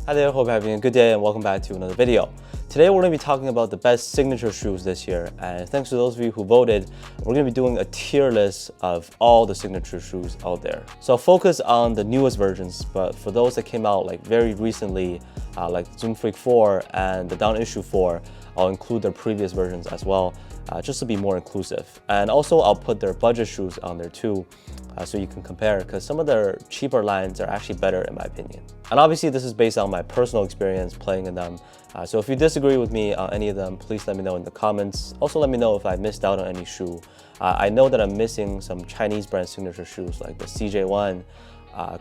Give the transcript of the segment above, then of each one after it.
Hi there, hope you're having a good day and welcome back to another video. Today we're going to be talking about the best signature shoes this year, and thanks to those of you who voted, we're going to be doing a tier list of all the signature shoes out there. So I'll focus on the newest versions, but for those that came out like very recently, like Zoomfield 4 and the Down Issue 4, I'll include their previous versions as well, just to be more inclusive. And also I'll put their budget shoes on there too, so you can compare, because some of their cheaper lines are actually better in my opinion. And obviously this is based on my personal experience playing in them. So if you disagree with me on any of them, please let me know in the comments. Also let me know if I missed out on any shoe. I know that I'm missing some Chinese brand signature shoes like the CJ1,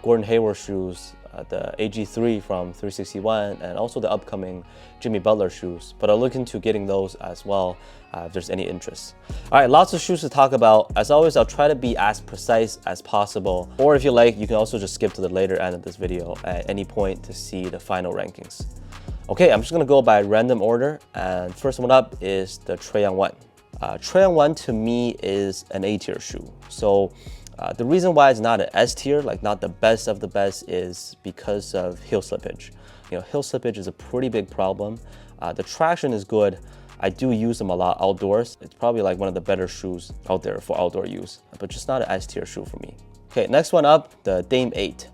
Gordon Hayward shoes, the AG3 from 361, and also the upcoming Jimmy Butler shoes. But I'll look into getting those as well if there's any interest. All right, lots of shoes to talk about. As always, I'll try to be as precise as possible. Or if you like, you can also just skip to the later end of this video at any point to see the final rankings. Okay, I'm just gonna go by random order. And first one up is the Trae Young 1. Trae Young 1 to me is an A tier shoe. So the reason why it's not an S tier, like not the best of the best, is because of heel slippage. You know, heel slippage is a pretty big problem. The traction is good. I do use them a lot outdoors. It's probably like one of the better shoes out there for outdoor use, but just not an S tier shoe for me. Okay, next one up, the Dame 8.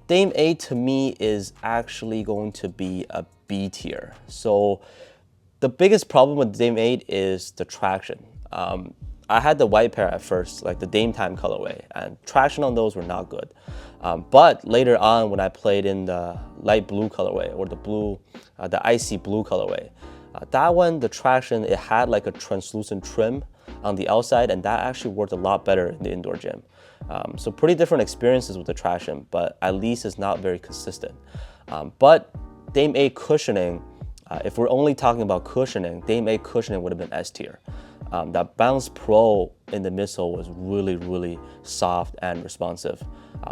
Dame 8 to me is actually going to be a B tier. So the biggest problem with Dame 8 is the traction. I had the white pair at first, like the Dame Time colorway, and traction on those were not good. But later on, when I played in the light blue colorway or the icy blue colorway, that one, the traction, it had like a translucent trim on the outside, and that actually worked a lot better in the indoor gym. So pretty different experiences with the traction, but at least it's not very consistent. But Dame 8 cushioning, if we're only talking about cushioning, Dame 8 cushioning would have been S tier. That Balance Pro in the midsole was really soft and responsive.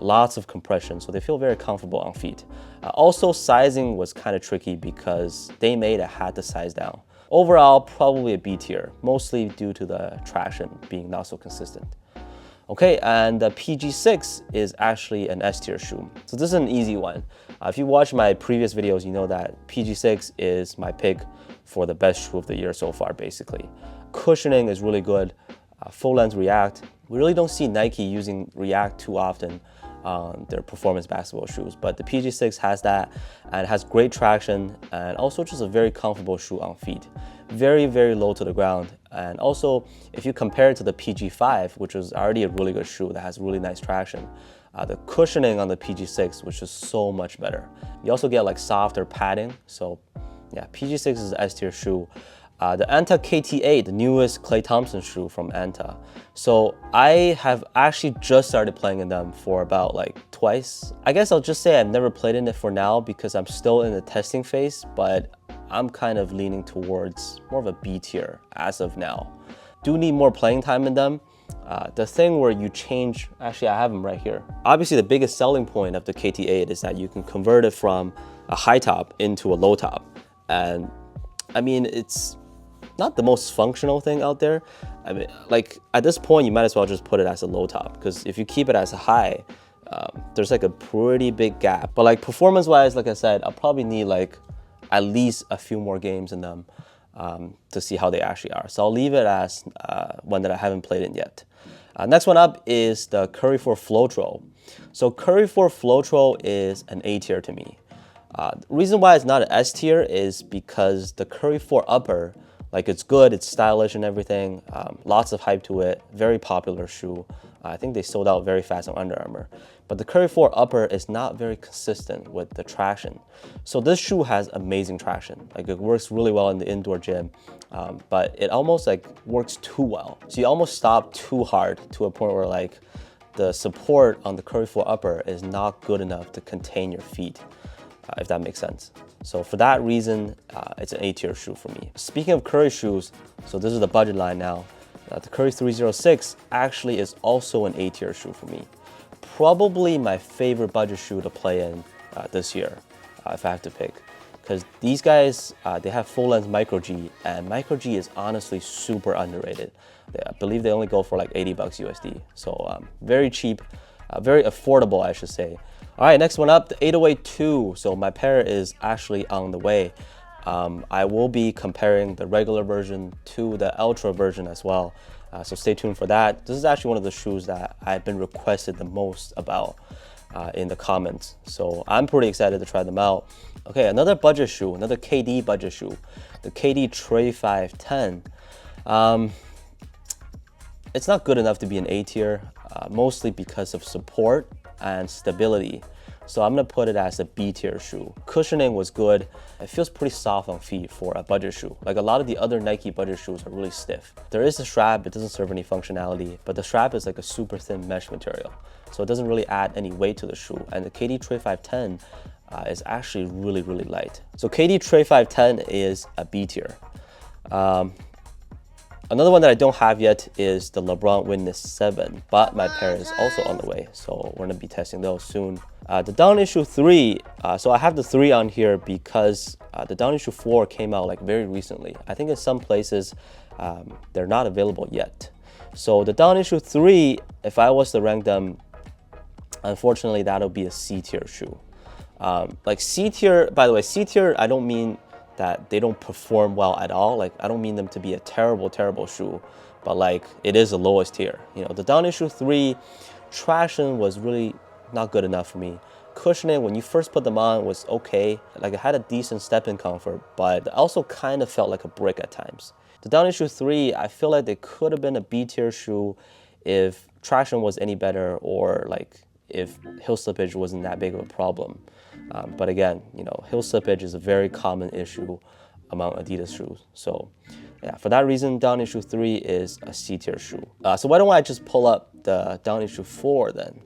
Lots of compression, so they feel very comfortable on feet. Also, sizing was kind of tricky because Dame 8 had to size down. Overall, probably a B tier, mostly due to the traction being not so consistent. Okay, and the PG6 is actually an S tier shoe. So this is an easy one. If you watch my previous videos, you know that PG6 is my pick for the best shoe of the year so far, basically. Cushioning is really good. Full length React. We really don't see Nike using React too often on their performance basketball shoes, but the PG6 has that, and it has great traction, and also just a very comfortable shoe on feet. Very low to the ground. And also, if you compare it to the PG5, which is already a really good shoe that has really nice traction, the cushioning on the PG6, which is so much better. You also get like softer padding. So yeah, PG6 is an S tier shoe. The Anta Kt8, the newest Klay Thompson shoe from Anta. So I have actually just started playing in them for about like twice. I guess I'll just say I've never played in it for now because I'm still in the testing phase, but I'm kind of leaning towards more of a B tier as of now. Do need more playing time in them. The thing where you change, actually I have them right here. Obviously the biggest selling point of the KT8 is that you can convert it from a high top into a low top. And I mean, it's not the most functional thing out there. I mean, like at this point, you might as well just put it as a low top, because if you keep it as a high, there's like a pretty big gap. But like performance wise, like I said, I'll probably need like at least a few more games in them to see how they actually are. So I'll leave it as one that I haven't played in yet. Next one up is the Curry 4 Flotro. So Curry 4 Flotro is an A tier to me. The reason why it's not an S tier is because the Curry 4 Upper, like it's good, it's stylish and everything, lots of hype to it, very popular shoe. I think they sold out very fast on Under Armour. But the Curry 4 Upper is not very consistent with the traction. So this shoe has amazing traction. Like it works really well in the indoor gym, but it almost like works too well. So you almost stop too hard to a point where like the support on the Curry 4 Upper is not good enough to contain your feet, if that makes sense. So for that reason, it's an A tier shoe for me. Speaking of Curry shoes, so this is the budget line now. The Curry 306 actually is also an A tier shoe for me. Probably my favorite budget shoe to play in this year, if I have to pick. Because these guys, they have full length Micro G, and Micro G is honestly super underrated. I believe they only go for like $80 USD. So very cheap, very affordable, I should say. All right, next one up, the 808 2. So my pair is actually on the way. I will be comparing the regular version to the Ultra version as well. So stay tuned for that. This is actually one of the shoes that I've been requested the most about in the comments. So I'm pretty excited to try them out. Okay, another budget shoe, another KD budget shoe, the KD Tray 510. It's not good enough to be an A tier, mostly because of support and stability. So I'm gonna put it as a B tier shoe. Cushioning was good. It feels pretty soft on feet for a budget shoe. Like a lot of the other Nike budget shoes are really stiff. There is a strap, it doesn't serve any functionality, but the strap is like a super thin mesh material. So it doesn't really add any weight to the shoe. And the KD Tray 510 is actually really, really light. So KD Tray 510 is a B tier. Another one that I don't have yet is the LeBron Witness 7, but my pair is also on the way, so we're gonna be testing those soon. The Down Issue 3, so I have the 3 on here because the Down Issue 4 came out like very recently. I think in some places they're not available yet. So the Down Issue 3, if I was to rank them, unfortunately that'll be a C tier shoe. Like C tier, by the way, C tier, I don't mean that they don't perform well at all. Like I don't mean them to be a terrible, terrible shoe, but like it is the lowest tier. You know, the Down Issue 3 traction was really not good enough for me. Cushioning, when you first put them on, was okay. Like it had a decent step-in comfort, but it also kind of felt like a brick at times. The Down Issue 3, I feel like they could have been a B tier shoe if traction was any better, or like if heel slippage wasn't that big of a problem. But again, you know, heel slippage is a very common issue among Adidas shoes. So yeah, for that reason, Down Issue 3 is a C tier shoe. So why don't I just pull up the Down Issue 4 then?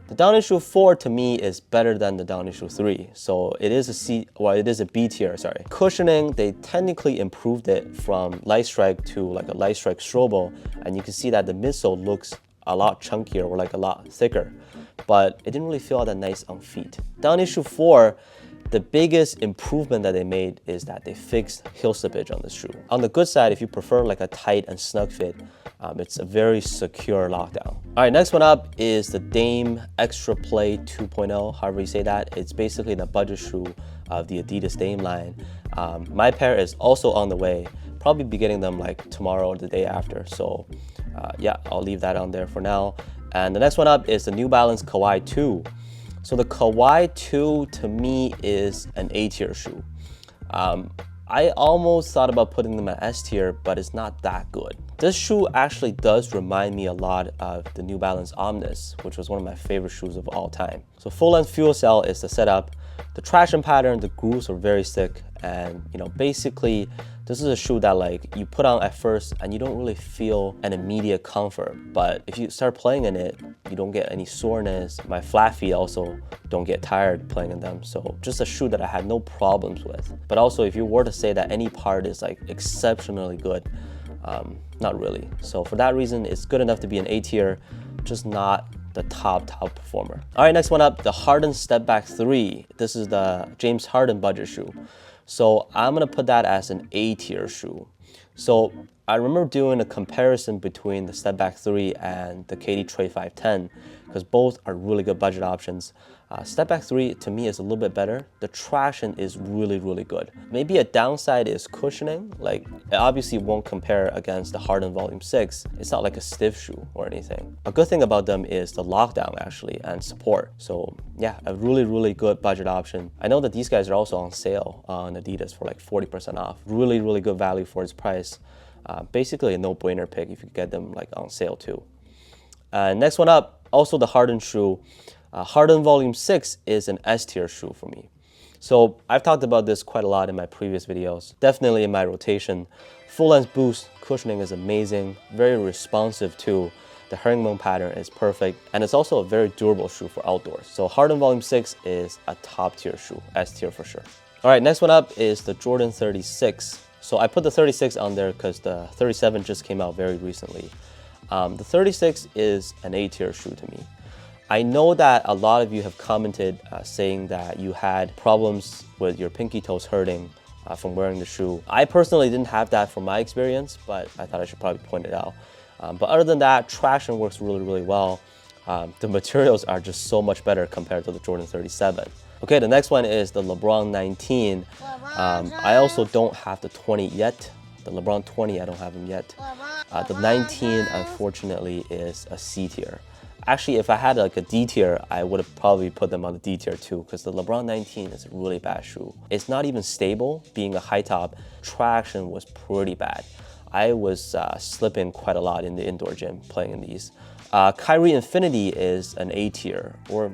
The Down Issue 4 to me is better than the Down Issue 3. So it is a C, well, it is a B tier, sorry. Cushioning, they technically improved it from Light Strike to like a Light Strike Strobo. And you can see that the midsole looks a lot chunkier or like a lot thicker, but it didn't really feel all that nice on feet. Down Issue 4, the biggest improvement that they made is that they fixed heel slippage on this shoe. On the good side, if you prefer like a tight and snug fit, it's a very secure lockdown. All right, next one up is the Dame Extra Play 2.0, however you say that. It's basically the budget shoe of the Adidas Dame line. My pair is also on the way, probably be getting them like tomorrow or the day after. So yeah, I'll leave that on there for now. And the next one up is the New Balance Kawaii 2. So the Kawaii 2 to me is an A tier shoe. I almost thought about putting them at S tier, but it's not that good. This shoe actually does remind me a lot of the New Balance Omnis, which was one of my favorite shoes of all time. So full length fuel cell is the setup. The traction pattern, the grooves are very thick, and you know, basically this is a shoe that like you put on at first and you don't really feel an immediate comfort, but if you start playing in it, you don't get any soreness. My flat feet also don't get tired playing in them. So just a shoe that I had no problems with. But also if you were to say that any part is like exceptionally good, not really. So for that reason, it's good enough to be an A tier, just not the top performer. All right, next one up, the Hardened Step Back 3. This is the James Harden budget shoe. So I'm gonna put that as an A tier shoe. So I remember doing a comparison between the Step Back 3 and the KD Tray 510 because both are really good budget options. Step Back 3 to me is a little bit better. The traction is really, really good. Maybe a downside is cushioning. Like it obviously won't compare against the Hardened Volume 6. It's not like a stiff shoe or anything. A good thing about them is the lockdown actually and support. So yeah, a really, really good budget option. I know that these guys are also on sale on Adidas for like 40% off. Really, really good value for its price. Basically a no-brainer pick if you get them like on sale too. Next one up, also the Hardened shoe. Hardened Volume 6 is an S tier shoe for me. So I've talked about this quite a lot in my previous videos, definitely in my rotation. Full length boost, cushioning is amazing, very responsive too. The herringbone pattern is perfect, and it's also a very durable shoe for outdoors. So Hardened Volume 6 is a top tier shoe, S tier for sure. All right, next one up is the Jordan 36. So I put the 36 on there because the 37 just came out very recently. The 36 is an A tier shoe to me. I know that a lot of you have commented saying that you had problems with your pinky toes hurting from wearing the shoe. I personally didn't have that from my experience, but I thought I should probably point it out. But other than that, traction works really, really well. The materials are just so much better compared to the Jordan 37. Okay, the next one is the LeBron 19. I also don't have the 20 yet. The LeBron 20, I don't have them yet. The 19, unfortunately, is a C tier. Actually, if I had like a D tier, I would have probably put them on the D tier too, because the LeBron 19 is a really bad shoe. It's not even stable. Being a high top, traction was pretty bad. I was slipping quite a lot in the indoor gym playing in these. Kyrie Infinity is an A tier, or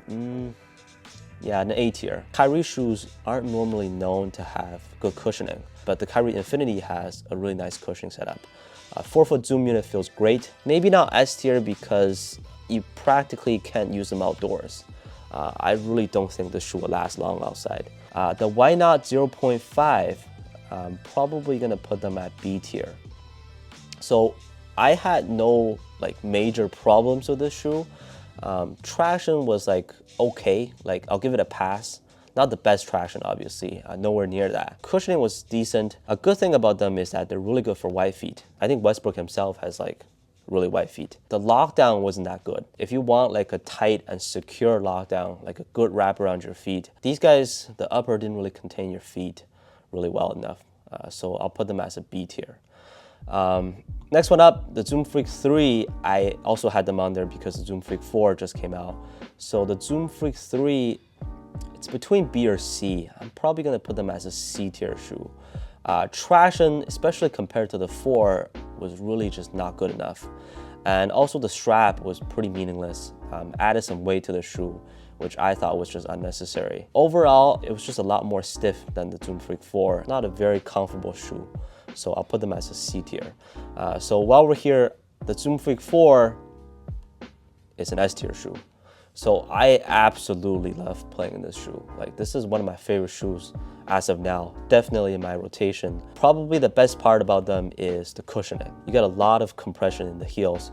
yeah, an A tier. Kyrie shoes aren't normally known to have good cushioning, but the Kyrie Infinity has a really nice cushioning setup. 4-foot zoom unit feels great. Maybe not S tier because you practically can't use them outdoors. I really don't think this shoe will last long outside. The Why Not 0.5, I'm probably gonna put them at B tier. So I had no like major problems with this shoe. Traction was like okay, like I'll give it a pass. Not the best traction, obviously, nowhere near that. Cushioning was decent. A good thing about them is that they're really good for wide feet. I think Westbrook himself has like really wide feet. The lockdown wasn't that good. If you want like a tight and secure lockdown, like a good wrap around your feet, these guys, the upper didn't really contain your feet really well enough. So I'll put them as a B tier. Next one up, the Zoom Freak 3, I also had them on there because the Zoom Freak 4 just came out. So the Zoom Freak 3, it's between B or C. I'm probably gonna put them as a C tier shoe. Traction, especially compared to the 4, was really just not good enough. And also the strap was pretty meaningless. Added some weight to the shoe, which I thought was just unnecessary. Overall, it was just a lot more stiff than the Zoom Freak 4. Not a very comfortable shoe. So I'll put them as a C tier. So while we're here, the Zoom Freak 4 is an S tier shoe. So I absolutely love playing in this shoe. Like, this is one of my favorite shoes as of now, definitely in my rotation. Probably the best part about them is the cushioning. You get a lot of compression in the heels,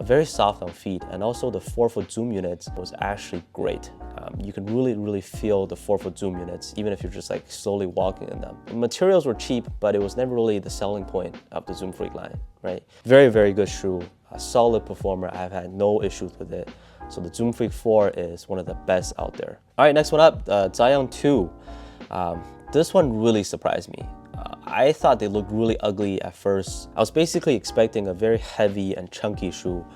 very soft on feet, and also the 4-foot zoom units was actually great. You can really feel the 4-foot zoom units, even if you're just like slowly walking in them. The materials were cheap, but it was never really the selling point of the Zoom Freak line, right? Very good shoe, a solid performer. I've had no issues with it. So the Zoom Freak 4 is one of the best out there. All right, next one up, Zion 2. This one really surprised me. I thought they looked really ugly at first. I was basically expecting a very heavy and chunky shoe,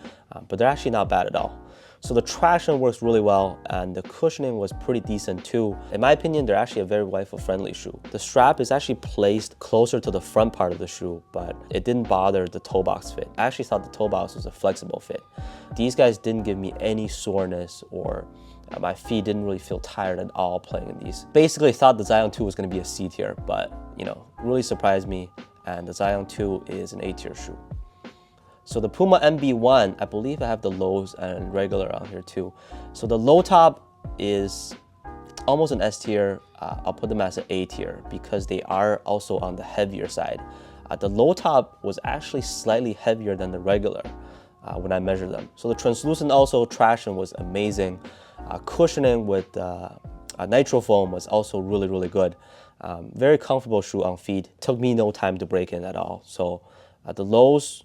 but they're actually not bad at all. So the traction works really well, and the cushioning was pretty decent too. In my opinion, they're actually a very waifu-friendly shoe. The strap is actually placed closer to the front part of the shoe, but it didn't bother the toe box fit. I actually thought the toe box was a flexible fit. These guys didn't give me any soreness, or my feet didn't really feel tired at all playing in these. Basically thought the Zion 2 was gonna be a C tier, but you know, really surprised me, and the Zion 2 is an A tier shoe. So the Puma Mb1, I believe I have the lows and regular on here too. So the low top is almost an S tier. I'll put them as an A tier because they are also on the heavier side. The low top was actually slightly heavier than the regular when I measured them. So the translucent also traction was amazing. Cushioning with nitro foam was also really good. Very comfortable shoe on feet. Took me no time to break in at all. So the lows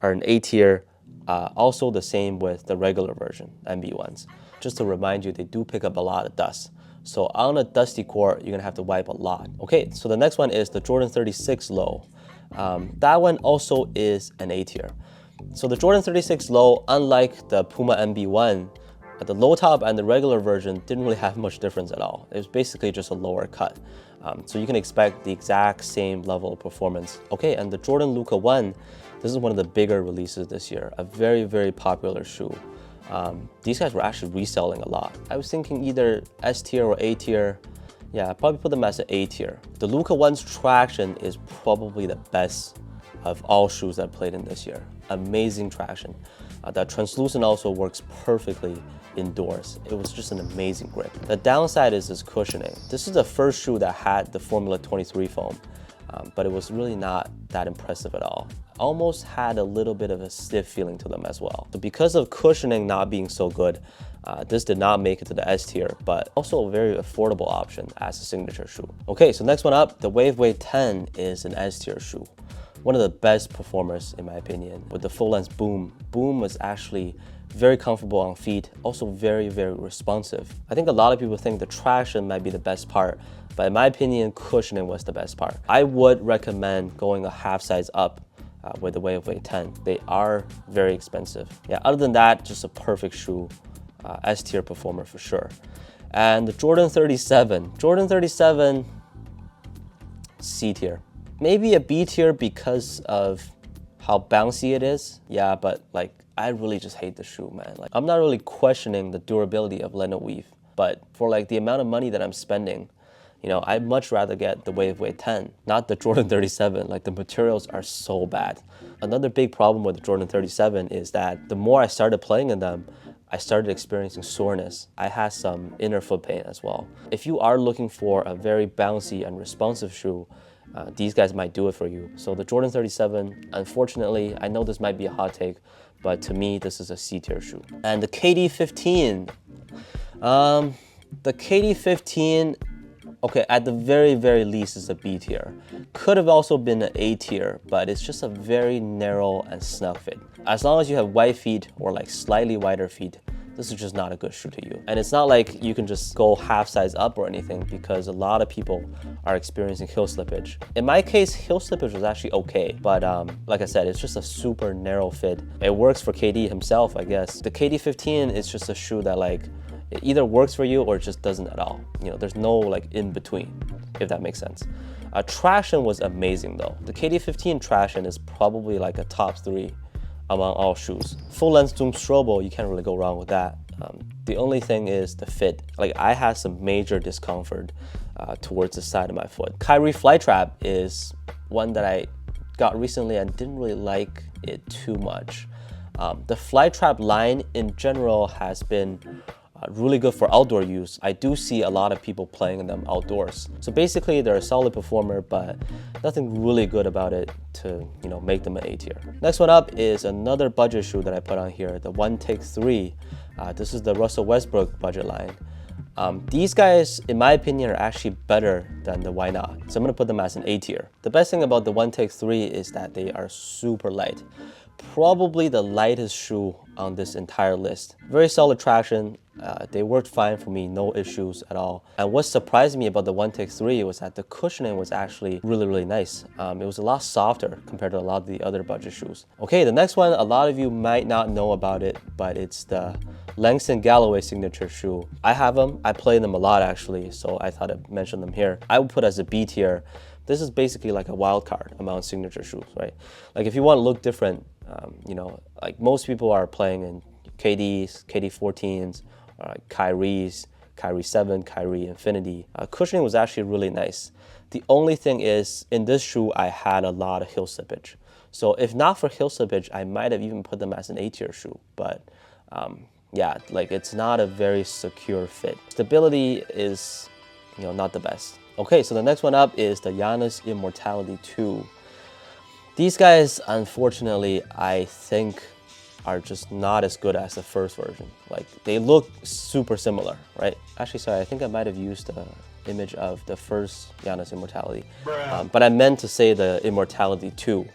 are an A tier. Also the same with the regular version, Mb1s. Just to remind you, they do pick up a lot of dust. So on a dusty court, you're gonna have to wipe a lot. Okay, so the next one is the Jordan 36 Low. That one also is an A tier. So the Jordan 36 Low, unlike the Puma Mb1, the low top and the regular version didn't really have much difference at all. It was basically just a lower cut. So you can expect the exact same level of performance. Okay, and the Jordan Luka 1, this is one of the bigger releases this year, a very popular shoe. These guys were actually reselling a lot. I was thinking either S tier or A tier. Yeah, I'd probably put them as an A tier. The Luka 1's traction is probably the best of all shoes I've played in this year. Amazing traction. That translucent also works perfectly indoors. It was just an amazing grip. The downside is this cushioning. This is the first shoe that had the Formula 23 foam, but it was really not that impressive at all. Almost had a little bit of a stiff feeling to them as well. So because of cushioning not being so good, this did not make it to the S tier, but also a very affordable option as a signature shoe. Okay, so next one up, the Wave Wade 10 is an S tier shoe. One of the best performers in my opinion with the full length boom. Boom was actually very comfortable on feet, also very, very responsive. I think a lot of people think the traction might be the best part, but in my opinion, cushioning was the best part. I would recommend going a half size up with the Way of Wade 10. They are very expensive. Yeah, other than that, just a perfect shoe, S tier performer for sure. And the Jordan 37. Jordan 37, C tier. Maybe a B tier because of how bouncy it is. Yeah, but like, I really just hate the shoe, man. Like, I'm not really questioning the durability of Leno Weave, but for like the amount of money that I'm spending, you know, I'd much rather get the Way of Wade 10, not the Jordan 37. Like, the materials are so bad. Another big problem with the Jordan 37 is that the more I started playing in them, I started experiencing soreness. I had some inner foot pain as well. If you are looking for a very bouncy and responsive shoe, these guys might do it for you. So the Jordan 37, unfortunately, I know this might be a hot take, but to me, this is a C tier shoe. And the KD 15, the KD 15, okay, at the very, very least is a B tier. Could have also been an A tier, but it's just a very narrow and snug fit. As long as you have wide feet or like slightly wider feet, this is just not a good shoe to you. And it's not like you can just go half size up or anything, because a lot of people are experiencing heel slippage. In my case, heel slippage was actually okay, but like I said, it's just a super narrow fit. It works for KD himself, I guess. The KD 15 is just a shoe that like, it either works for you or it just doesn't at all. You know, there's no like in between, if that makes sense. Traction was amazing though. The KD 15 traction is probably like a top 3 among all shoes. Full length zoom strobo, you can't really go wrong with that. The only thing is the fit. Like, I had some major discomfort towards the side of my foot. Kyrie Flytrap is one that I got recently and didn't really like it too much. The Flytrap line in general has been really good for outdoor use. I do see a lot of people playing in them outdoors. So basically, they're a solid performer, but nothing really good about it to, you know, make them an A tier. Next one up is another budget shoe that I put on here, the One Take 3. This is the Russell Westbrook budget line. These guys, in my opinion, are actually better than the Why Not. So I'm gonna put them as an A tier. The best thing about the One Take 3 is that they are super light. Probably the lightest shoe on this entire list. Very solid traction. They worked fine for me, no issues at all. And what surprised me about the One Take 3 was that the cushioning was actually really, really nice. It was a lot softer compared to a lot of the other budget shoes. Okay, the next one, a lot of you might not know about it, but it's the Langston Galloway signature shoe. I have them, I play them a lot actually, so I thought I'd mention them here. I would put as a B tier. This is basically like a wild card among signature shoes, right? Like, if you want to look different, you know, like most people are playing in KDs, KD 14s, Kyrie's, Kyrie 7, Kyrie Infinity. Cushioning was actually really nice. The only thing is, in this shoe, I had a lot of heel slippage. So if not for heel slippage, I might have even put them as an A tier shoe. But yeah, like, it's not a very secure fit. Stability is, you know, not the best. Okay, so the next one up is the Giannis Immortality 2. These guys, unfortunately, I think are just not as good as the first version. Like, they look super similar, right? Actually, sorry, I think I might have used the image of the first Giannis Immortality. But I meant to say the Immortality 2,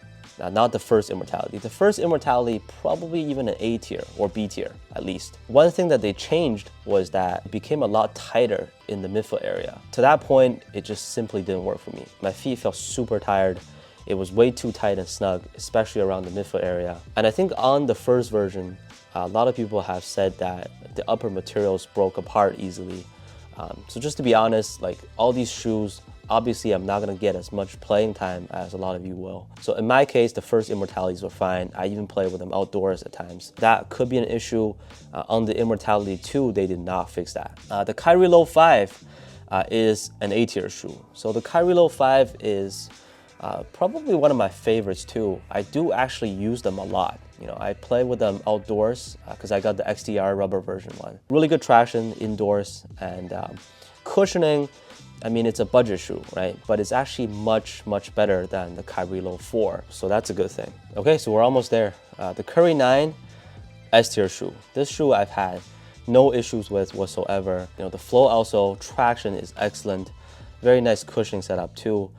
not the first Immortality. The first Immortality, probably even an A tier or B tier, at least. One thing that they changed was that it became a lot tighter in the midfoot area. To that point, it just simply didn't work for me. My feet felt super tired. It was way too tight and snug, especially around the midfoot area. And I think on the first version, a lot of people have said that the upper materials broke apart easily. So just to be honest, like, all these shoes, obviously I'm not gonna get as much playing time as a lot of you will. So in my case, the first Immortalities were fine. I even played with them outdoors at times. That could be an issue. On the Immortality 2, they did not fix that. The Kyrie Low 5 is an A tier shoe. So the Kyrie Low 5 is probably one of my favorites too. I do actually use them a lot. You know, I play with them outdoors because I got the XDR rubber version one. Really good traction indoors, and cushioning. I mean, it's a budget shoe, right? But it's actually much, much better than the Kyrie Low 4. So that's a good thing. Okay, so we're almost there. The Curry 9 S tier shoe. This shoe I've had no issues with whatsoever. You know, the flow also, traction is excellent. Very nice cushioning setup too.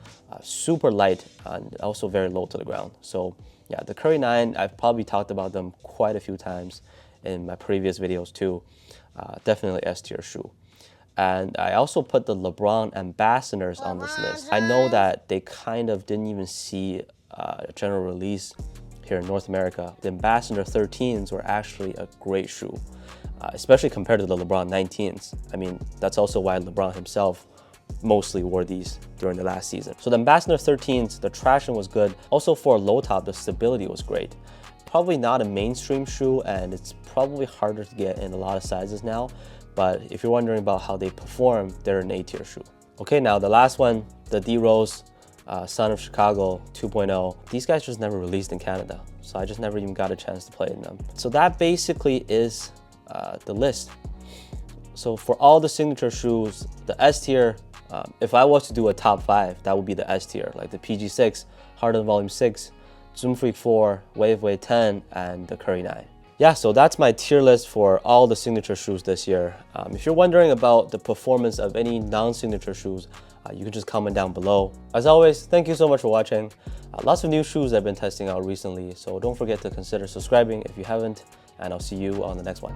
Super light and also very low to the ground. So yeah, the Curry 9, I've probably talked about them quite a few times. in my previous videos too. Definitely S tier shoe. And I also put the Lebron Ambassadors on this list. I know that they kind of didn't even see a general release here in North America. The Ambassador 13s were actually a great shoe, especially compared to the LeBron 19s. I mean, that's also why LeBron himself mostly wore these during the last season. So the Ambassador 13s, the traction was good. Also for a low top, the stability was great. Probably not a mainstream shoe, and it's probably harder to get in a lot of sizes now. But if you're wondering about how they perform, they're an A tier shoe. Okay, now the last one, the D-Rose Son of Chicago 2.0. These guys just never released in Canada, so I just never even got a chance to play in them. So that basically is the list. So for all the signature shoes, the S tier, if I was to do a top 5, that would be the S tier, like the PG6, Hardened Volume 6, Zoomfield 4, Way of Wade 10, and the Curry 9. Yeah, so that's my tier list for all the signature shoes this year. If you're wondering about the performance of any non-signature shoes, you can just comment down below. As always, thank you so much for watching. Lots of new shoes I've been testing out recently, so don't forget to consider subscribing if you haven't, and I'll see you on the next one.